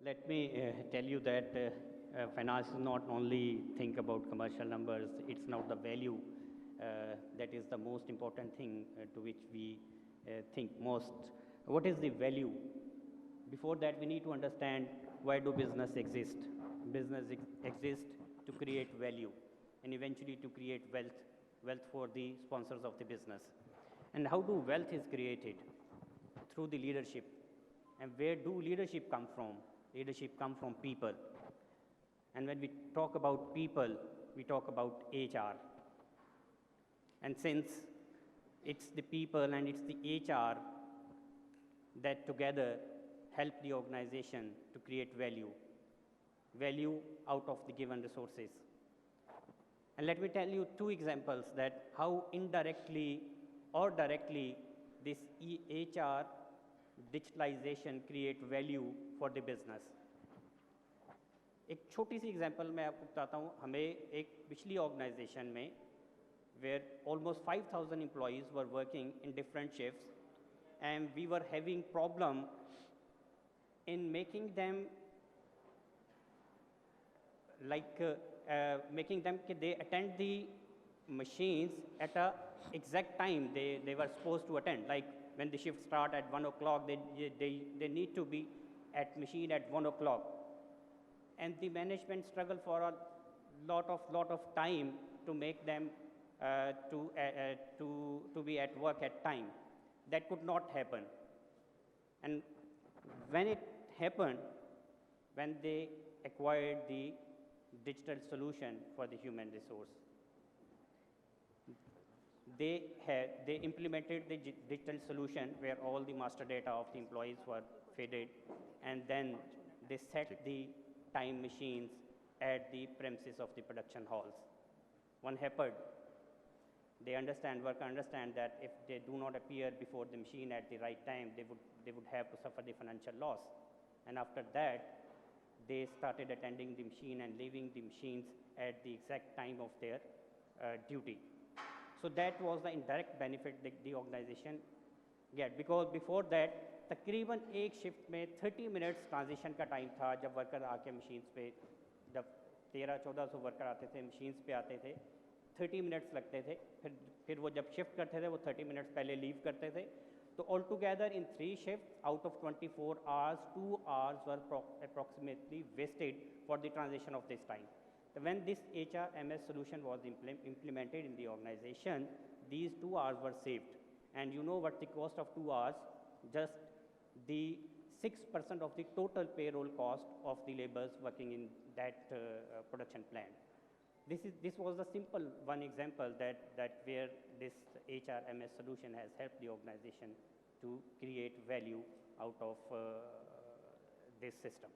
Let me tell you that finance is not only think about commercial numbers, it's not the value that is the most important thing to which we think most. What is the value? Before that, we need to understand why do business exist. Business exists to create value and eventually to create wealth for the sponsors of the business. And how do wealth is created? Through the leadership. And where do leadership come from? Leadership come from people. And when we talk about people, we talk about HR. And since it's the people and it's the HR that together help the organization to create value out of the given resources. And let me tell you two examples that how indirectly or directly this HR digitalization create value for the business. एक छोटी सी example मैं आपको बताता हूँ. हमें एक पिछली organisation में where almost 5,000 employees were working in different shifts, and we were having problem in making them making them they attend the machines at a exact time they were supposed to attend. Like when the shift start at 1 o'clock, they need to be at machine at 1 o'clock. And the management struggle for a lot of time to make them to be at work at time. That could not happen. And when it happened, when they acquired the digital solution for the human resource, they implemented the digital solution where all the master data of the employees were fed, and then they set the time machines at the premises of the production halls. One happened, worker understand that if they do not appear before the machine at the right time, they would have to suffer the financial loss. And after that, they started attending the machine and leaving the machines at the exact time of their duty. So that was the indirect benefit that the organization get, because before that तकरीबन एक shift में 30 minutes transition का time था. जब worker आके machines पे, जब 1300-1400 worker आते थे मशीन्स पे आते थे, 30 मिनट्स लगते थे. फिर वो जब शिफ्ट करते थे वो 30 मिनट्स पहले लीव करते थे. तो all together in 3 shifts out of 24 hours, 2 hours were approximately wasted for the transition of this time. So when this HRMS solution was implemented in the organization, these 2 hours were saved. And you know what the cost of 2 hours? Just the 6% of the total payroll cost of the laborers working in that production plant. This was a simple one example that where this HRMS solution has helped the organization to create value out of this system.